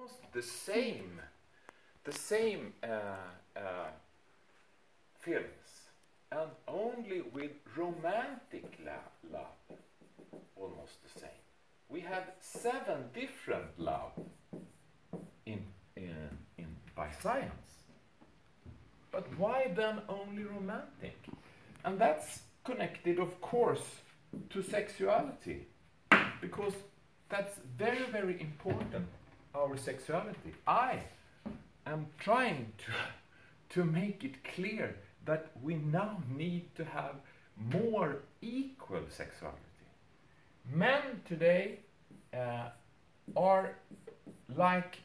almost the same feelings, and only with romantic love, almost the same. We have 7 different love in by science. But why then only romantic? And that's connected, of course, to sexuality, because that's very, very important, our sexuality. I am trying to make it clear that we now need to have more equal sexuality. Men today are like,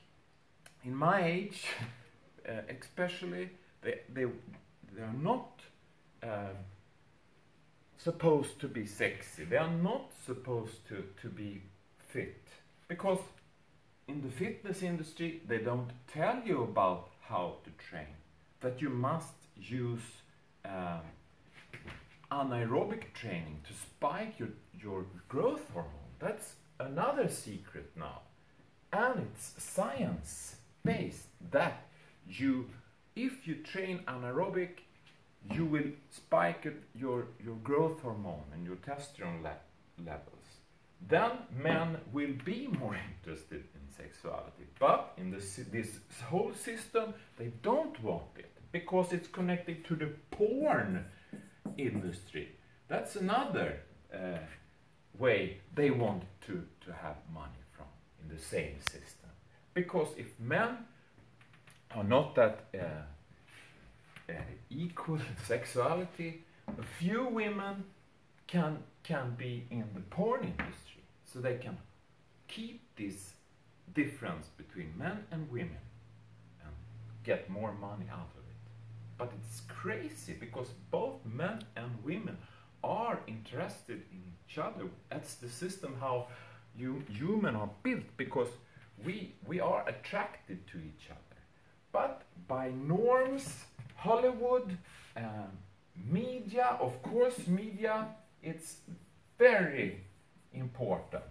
in my age, especially, they are not supposed to be sexy. They are not supposed to be fit, because in the fitness industry they don't tell you about how to train, that you must use anaerobic training to spike your growth hormone. That's another secret now, and it's science based that if you train anaerobic, you will spike your growth hormone and your testosterone levels. Then men will be more interested in sexuality. But in this whole system, they don't want it, because it's connected to the porn industry. That's another way they want to have money from in the same system. Because if men are not that equal sexuality, a few women can be in the porn industry, so they can keep this difference between men and women and get more money out of it. But it's crazy, because both men and women are interested in each other. That's the system how humans are built, because we are attracted to each other. But by norms, Hollywood, media, of course, media, it's very important,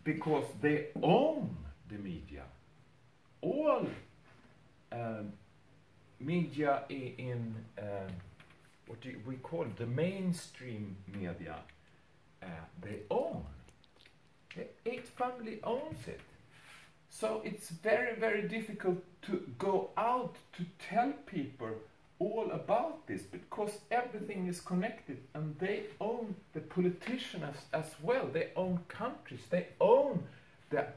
because they own the media. All media in what we call the mainstream media, they own. The 8 family owns it. So it's very, very difficult to go out to tell people all about this, because everything is connected, and they own the politicians as well. They own countries. They own the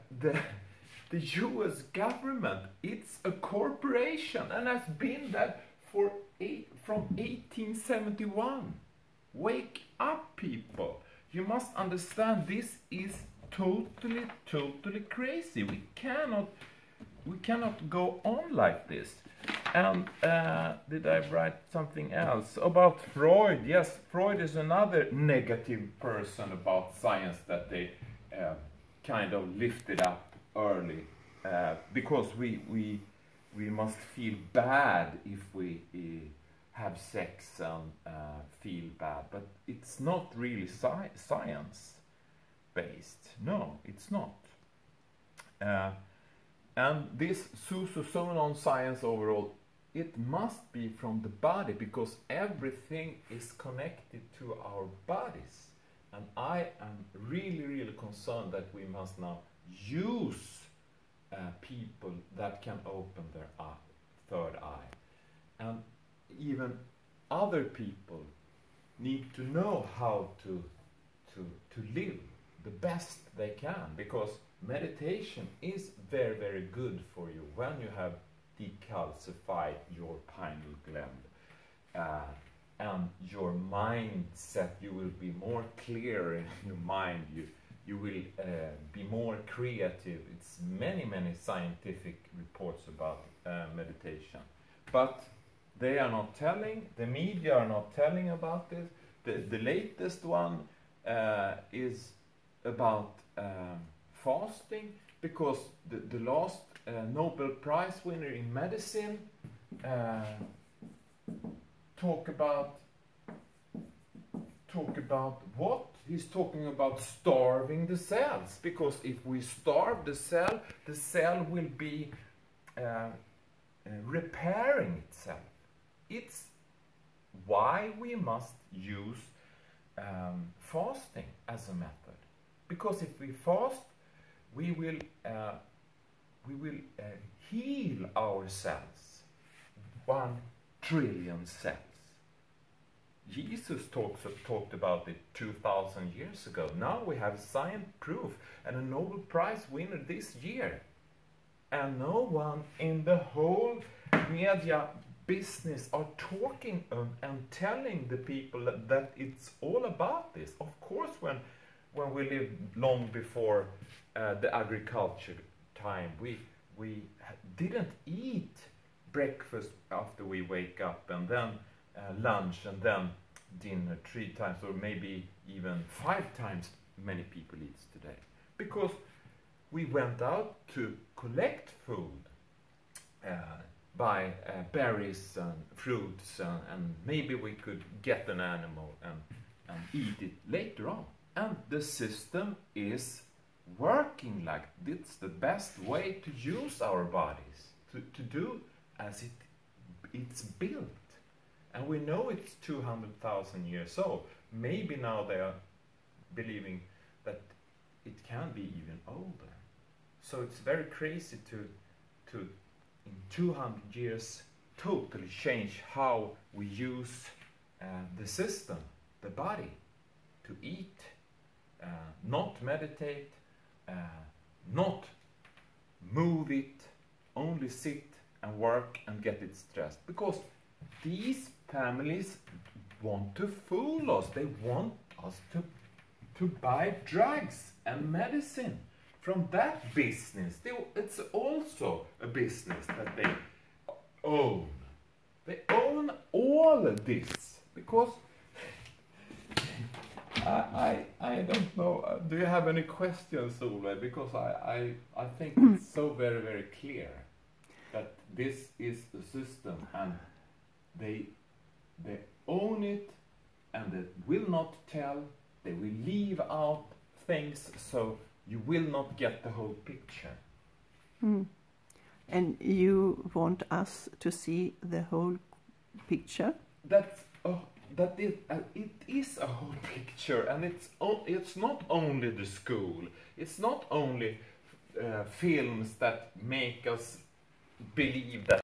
US government. It's a corporation, and has been that from 1871. Wake up, people. You must understand, this is totally crazy. We cannot go on like this. And did I write something else about Freud? Yes, Freud is another negative person about science that they kind of lifted up early, because we must feel bad if we have sex and feel bad, but it's not really science based. No, it's not. And this zoonosis science overall, it must be from the body, because everything is connected to our bodies. And I am really concerned that we must now use people that can open their third eye. And even other people need to know how to live the best they can, because meditation is very good for you when you have decalcified your pineal gland and your mindset. You will be more clear in your mind. You will be more creative. It's many scientific reports about meditation, but they are not telling. The media are not telling about this. The latest one is about fasting, because the last Nobel Prize winner in medicine talk about what? he's talking about starving the cells, because if we starve the cell will be repairing itself. It's why we must use fasting as a method, because if we fast, we will heal our cells, 1 trillion cells. Jesus talked about it 2,000 years ago. Now we have science proof and a Nobel Prize winner this year. And no one in the whole media business are talking and telling the people that it's all about this. Of course, when we lived long before the agriculture time, we didn't eat breakfast after we wake up, and then lunch, and then dinner 3 times, or maybe even 5 times many people eat today, because we went out to collect food, buy berries and fruits, and maybe we could get an animal and eat it later on. And the system is working like it's the best way to use our bodies, to do as it's built. And we know it's 200,000 years old. Maybe now they are believing that it can be even older. So it's very crazy to in 200 years totally change how we use the system, the body, to eat, not meditate, not move it, only sit and work and get it stressed. Because these families want to fool us. They want us to buy drugs and medicine from that business. It's also a business that they own. They own all of this. Because I don't know. Do you have any questions, Solveig? Because I think it's so very, very clear that this is the system, and they own it, and they will not tell. They will leave out things, so you will not get the whole picture. And you want us to see the whole picture? It is a whole picture, and it's not only the school. It's not only films that make us believe that